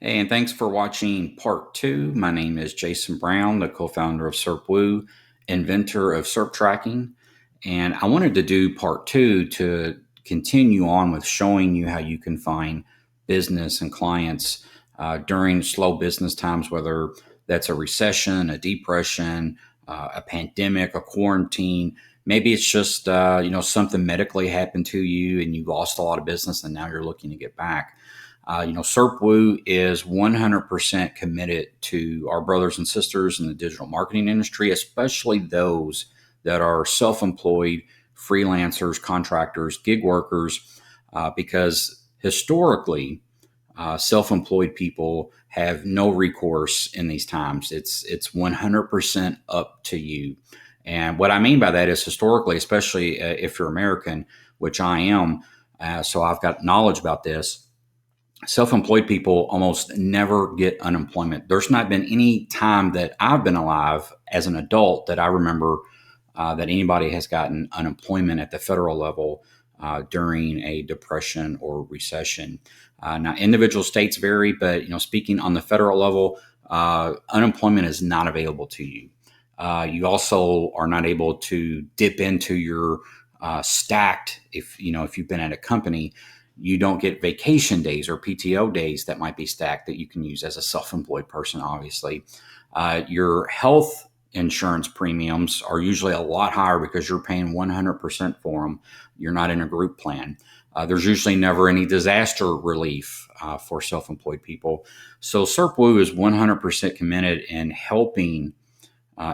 Hey, and thanks for watching part two. My name is Jason Brown, the co-founder of SERPWoo, inventor of SERP tracking. And I wanted to do part two to continue on with showing you how you can find business and clients during slow business times, whether that's a recession, a depression, a pandemic, a quarantine. Maybe it's just something medically happened to you and you lost a lot of business and now you're looking to get back. SERPWoo is 100% committed to our brothers and sisters in the digital marketing industry, especially those that are self-employed, freelancers, contractors, gig workers, because historically, self-employed people have no recourse in these times. It's 100% up to you. And what I mean by that is historically, especially if you're American, which I am, so I've got knowledge about this. Self-employed people almost never get unemployment. There's not been any time that I've been alive as an adult that I remember that anybody has gotten unemployment at the federal level during a depression or recession. Now, individual states vary, but speaking on the federal level, unemployment is not available to you. You also are not able to dip into your stacked if you've been at a company. You don't get vacation days or PTO days that might be stacked that you can use as a self-employed person, obviously. Your health insurance premiums are usually a lot higher because you're paying 100% for them. You're not in a group plan. There's usually never any disaster relief for self-employed people. So SERPWoo is 100% committed in helping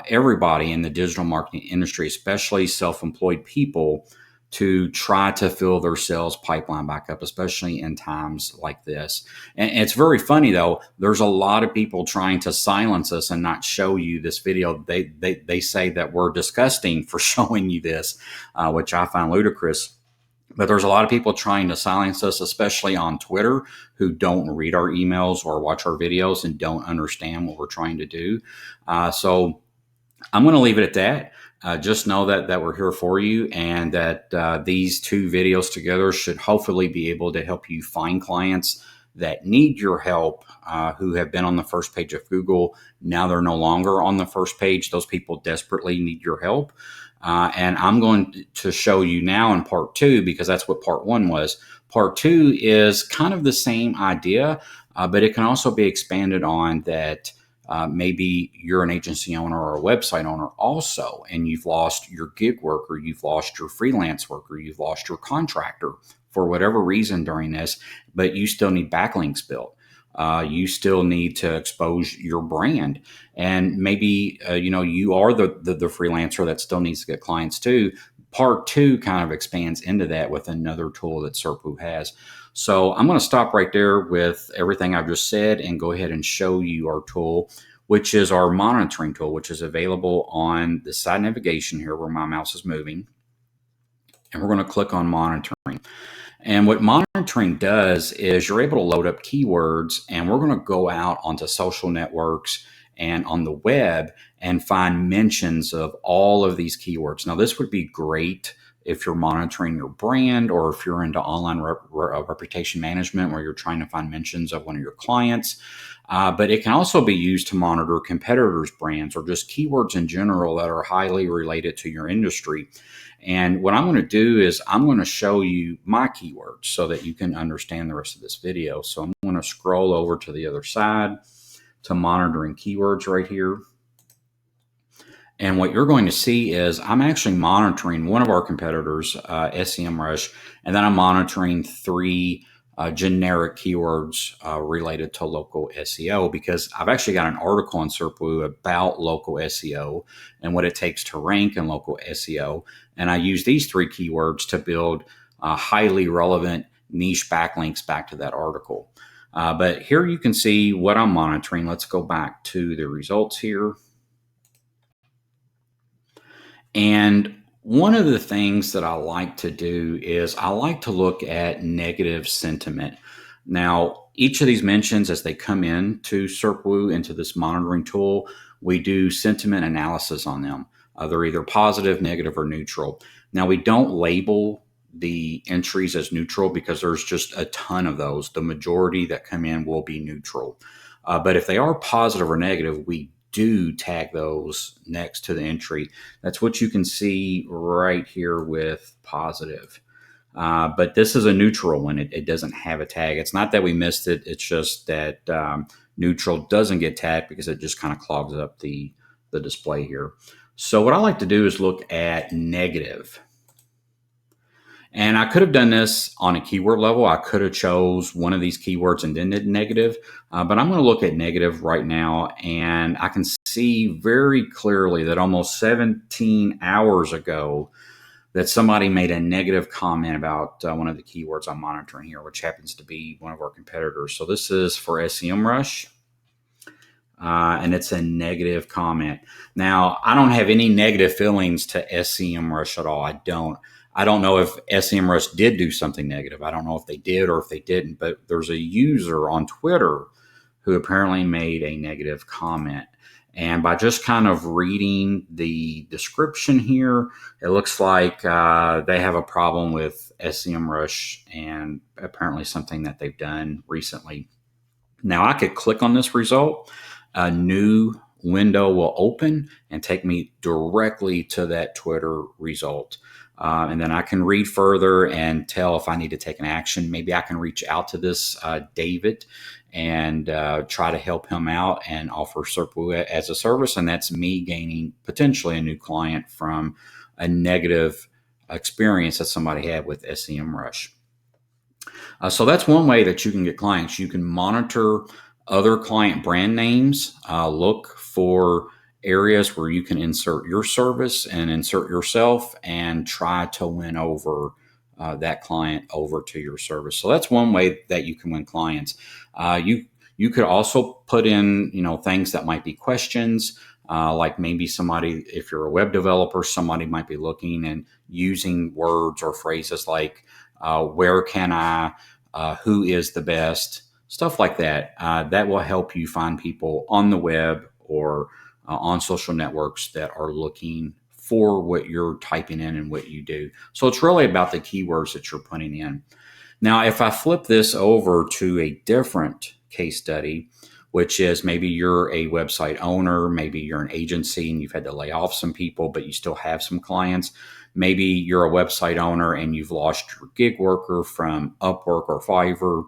everybody in the digital marketing industry, especially self-employed people, to try to fill their sales pipeline back up, especially in times like this. And it's very funny though. There's a lot of people trying to silence us and not show you this video. They say that we're disgusting for showing you this, which I find ludicrous. But there's a lot of people trying to silence us, especially on Twitter, who don't read our emails or watch our videos and don't understand what we're trying to do. So I'm going to leave it at that. Just know that we're here for you, and that these two videos together should hopefully be able to help you find clients that need your help, who have been on the first page of Google. Now they're no longer on the first page. Those people desperately need your help. And I'm going to show you now in part two, because that's what part one was. Part two is kind of the same idea, but it can also be expanded on that. Maybe you're an agency owner or a website owner also, and you've lost your gig worker, you've lost your freelance worker, you've lost your contractor for whatever reason during this, but you still need backlinks built. You still need to expose your brand. And maybe, you are the freelancer that still needs to get clients too. Part two kind of expands into that with another tool that SERPWoo has. So I'm going to stop right there with everything I've just said and go ahead and show you our tool, which is our monitoring tool, which is available on the side navigation here where my mouse is moving. And we're going to click on monitoring. And what monitoring does is you're able to load up keywords, and we're going to go out onto social networks and on the web and find mentions of all of these keywords. Now, this would be great if you're monitoring your brand, or if you're into online reputation management where you're trying to find mentions of one of your clients. But it can also be used to monitor competitors' brands or just keywords in general that are highly related to your industry. And what I'm going to do is I'm going to show you my keywords so that you can understand the rest of this video. So I'm going to scroll over to the other side to monitoring keywords right here. And what you're going to see is I'm actually monitoring one of our competitors, SEMrush, and then I'm monitoring three generic keywords related to local SEO, because I've actually got an article on SERPWoo about local SEO and what it takes to rank in local SEO. And I use these three keywords to build highly relevant niche backlinks back to that article. But here you can see what I'm monitoring. Let's go back to the results here. And one of the things that I like to do is I like to look at negative sentiment. Now, each of these mentions, as they come in to SERPWoo, into this monitoring tool, we do sentiment analysis on them. They're either positive, negative, or neutral. Now, we don't label the entries as neutral because there's just a ton of those. The majority that come in will be neutral. But if they are positive or negative, we do tag those next to the entry. That's what you can see right here with positive. But this is a neutral one. It doesn't have a tag. It's not that we missed it. It's just that neutral doesn't get tagged because it just kind of clogs up the display here. So what I like to do is look at negative. And I could have done this on a keyword level. I could have chose one of these keywords and then did negative, but I'm going to look at negative right now, and I can see very clearly that almost 17 hours ago that somebody made a negative comment about one of the keywords I'm monitoring here, which happens to be one of our competitors. So this is for SEMrush. And it's a negative comment. Now, I don't have any negative feelings to SEMrush at all. I don't know if SEMrush did do something negative. I don't know if they did or if they didn't, but there's a user on Twitter who apparently made a negative comment. And by just kind of reading the description here, it looks like they have a problem with SEMrush and apparently something that they've done recently. Now, I could click on this result. A new window will open and take me directly to that Twitter result. And then I can read further and tell if I need to take an action. Maybe I can reach out to this David and try to help him out and offer SERPWU as a service. And that's me gaining potentially a new client from a negative experience that somebody had with SEMrush. So that's one way that you can get clients. You can monitor other client brand names, look for areas where you can insert your service and insert yourself and try to win over that client over to your service. So that's one way that you can win clients. You could also put in, things that might be questions, like maybe somebody, if you're a web developer, somebody might be looking and using words or phrases like, where can I, who is the best, stuff like that. That will help you find people on the web or on social networks that are looking for what you're typing in and what you do. So it's really about the keywords that you're putting in. Now, if I flip this over to a different case study, which is maybe you're a website owner, maybe you're an agency and you've had to lay off some people, but you still have some clients. Maybe you're a website owner and you've lost your gig worker from Upwork or Fiverr.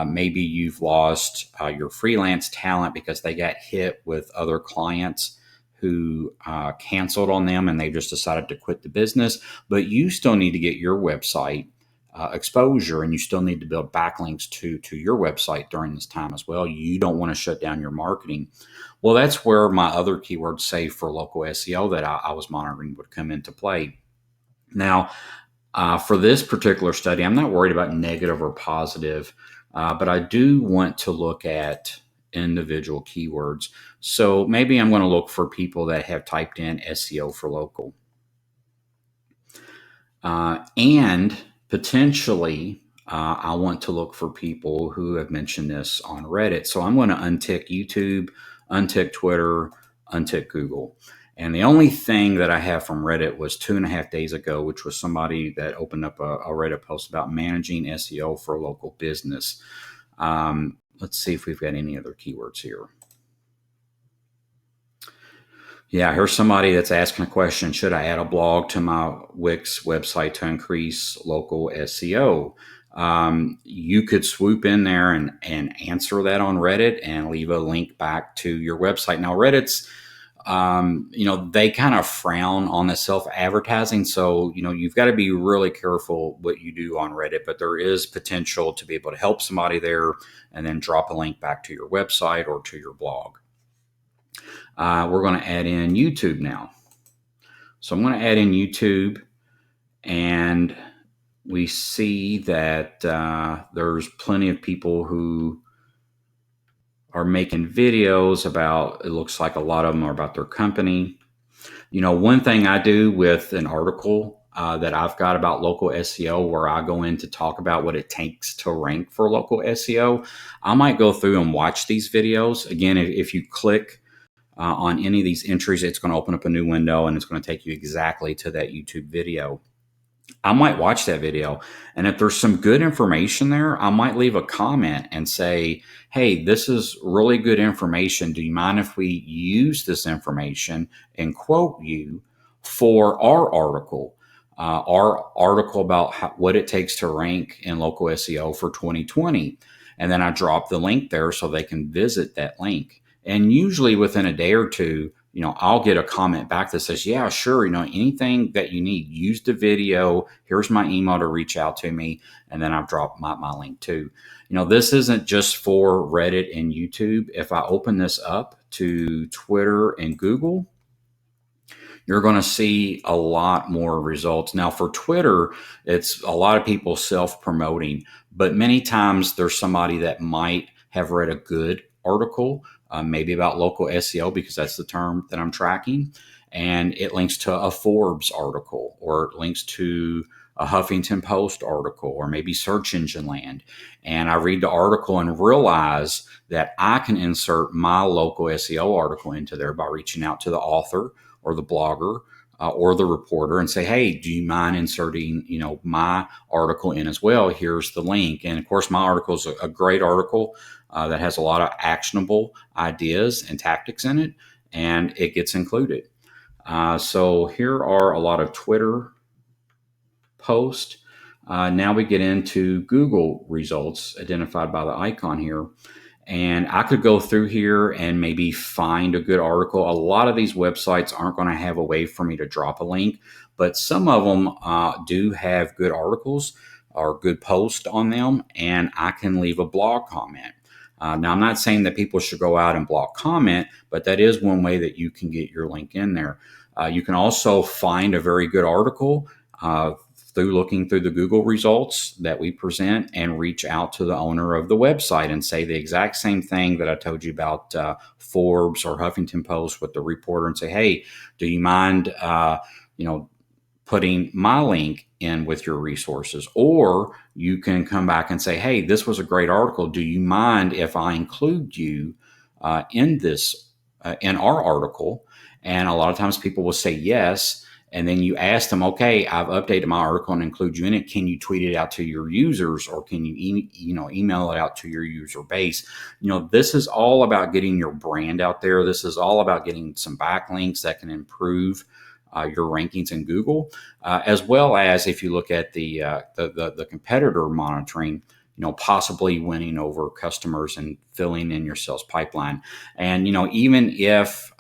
Maybe you've lost your freelance talent because they got hit with other clients who canceled on them and they just decided to quit the business. But you still need to get your website exposure, and you still need to build backlinks to your website during this time as well. You don't want to shut down your marketing. Well, that's where my other keywords, say for local SEO, that I was monitoring would come into play. Now, for this particular study, I'm not worried about negative or positive, but I do want to look at individual keywords. So maybe I'm going to look for people that have typed in SEO for local. And potentially, I want to look for people who have mentioned this on Reddit. So I'm going to untick YouTube, untick Twitter, untick Google. And the only thing that I have from Reddit was 2.5 days ago, which was somebody that opened up a Reddit post about managing SEO for a local business. Let's see if we've got any other keywords here. Yeah, here's somebody that's asking a question. Should I add a blog to my Wix website to increase local SEO? You could swoop in there and answer that on Reddit and leave a link back to your website. Now, Reddit's, they kind of frown on the self-advertising. So, you've got to be really careful what you do on Reddit, but there is potential to be able to help somebody there and then drop a link back to your website or to your blog. We're going to add in YouTube now. So I'm going to add in YouTube, and we see that there's plenty of people who are making videos about, it looks like a lot of them are about their company. One thing I do with an article that I've got about local SEO, where I go in to talk about what it takes to rank for local SEO, I might go through and watch these videos. Again, if you click on any of these entries, it's going to open up a new window and it's going to take you exactly to that YouTube video. I might watch that video. And if there's some good information there, I might leave a comment and say, hey, this is really good information. Do you mind if we use this information and quote you for our article about what it takes to rank in local SEO for 2020? And then I drop the link there so they can visit that link. And usually within a day or two, I'll get a comment back that says, yeah, sure, anything that you need, use the video. Here's my email to reach out to me. And then I've dropped my link too. This isn't just for Reddit and YouTube. If I open this up to Twitter and Google, you're going to see a lot more results. Now, for Twitter, it's a lot of people self-promoting, but many times there's somebody that might have read a good article, maybe about local SEO, because that's the term that I'm tracking, and it links to a Forbes article, or it links to a Huffington Post article, or maybe Search Engine Land. And I read the article and realize that I can insert my local SEO article into there by reaching out to the author or the blogger or the reporter and say, hey, do you mind inserting, my article in as well? Here's the link. And of course, my article is a great article that has a lot of actionable ideas and tactics in it, and it gets included. So here are a lot of Twitter posts. Now we get into Google results identified by the icon here. And I could go through here and maybe find a good article. A lot of these websites aren't going to have a way for me to drop a link, but some of them do have good articles or good posts on them, and I can leave a blog comment. Now, I'm not saying that people should go out and block comment, but that is one way that you can get your link in there. You can also find a very good article through looking through the Google results that we present and reach out to the owner of the website and say the exact same thing that I told you about Forbes or Huffington Post with the reporter and say, hey, do you mind, putting my link in with your resources? Or you can come back and say, hey, this was a great article. Do you mind if I include you in this, in our article? And a lot of times people will say yes. And then you ask them, okay, I've updated my article and include you in it. Can you tweet it out to your users, or can you, email it out to your user base? This is all about getting your brand out there. This is all about getting some backlinks that can improve your rankings in Google, as well as if you look at the competitor monitoring, possibly winning over customers and filling in your sales pipeline. And, even if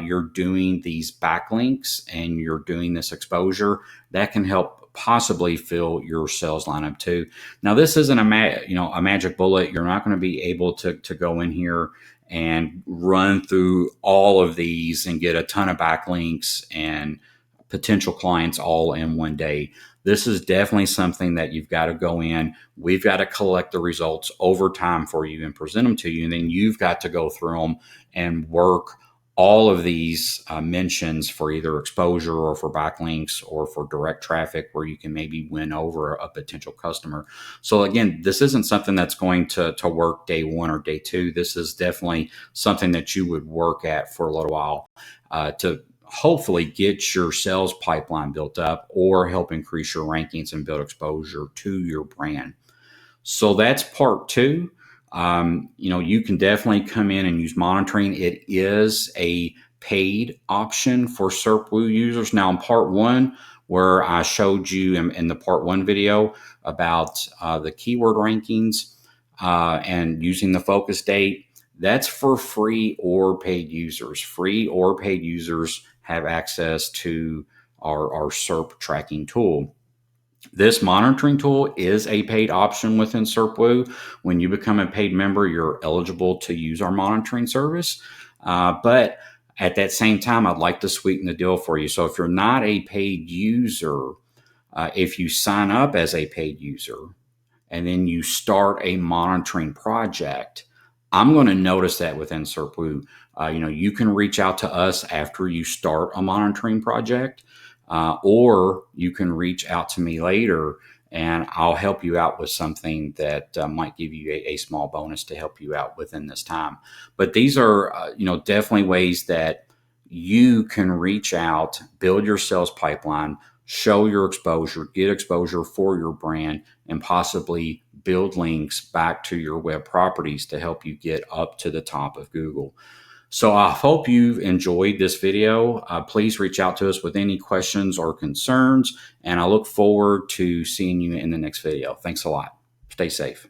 you're doing these backlinks and you're doing this exposure, that can help possibly fill your sales lineup too. Now, this isn't a magic bullet. You're not going to be able to go in here and run through all of these and get a ton of backlinks and potential clients all in one day. This is definitely something that you've got to go in. We've got to collect the results over time for you and present them to you. And then you've got to go through them and work all of these mentions for either exposure or for backlinks or for direct traffic where you can maybe win over a potential customer. So again, this isn't something that's going to work day one or day two. This is definitely something that you would work at for a little while to hopefully get your sales pipeline built up or help increase your rankings and build exposure to your brand. So that's part two. You can definitely come in and use monitoring. It is a paid option for SERPWOO users. Now in part one, where I showed you in the part one video about the keyword rankings and using the focus date, that's for free or paid users. Free or paid users have access to our SERP tracking tool. This monitoring tool is a paid option within SERPWOO. When you become a paid member, you're eligible to use our monitoring service. But at that same time, I'd like to sweeten the deal for you. So if you're not a paid user, if you sign up as a paid user and then you start a monitoring project, I'm going to notice that within SERPWOO. You can reach out to us after you start a monitoring project, or you can reach out to me later and I'll help you out with something that might give you a small bonus to help you out within this time. But these are, definitely ways that you can reach out, build your sales pipeline, show your exposure, get exposure for your brand, and possibly build links back to your web properties to help you get up to the top of Google. So I hope you've enjoyed this video. Please reach out to us with any questions or concerns, and I look forward to seeing you in the next video. Thanks a lot. Stay safe.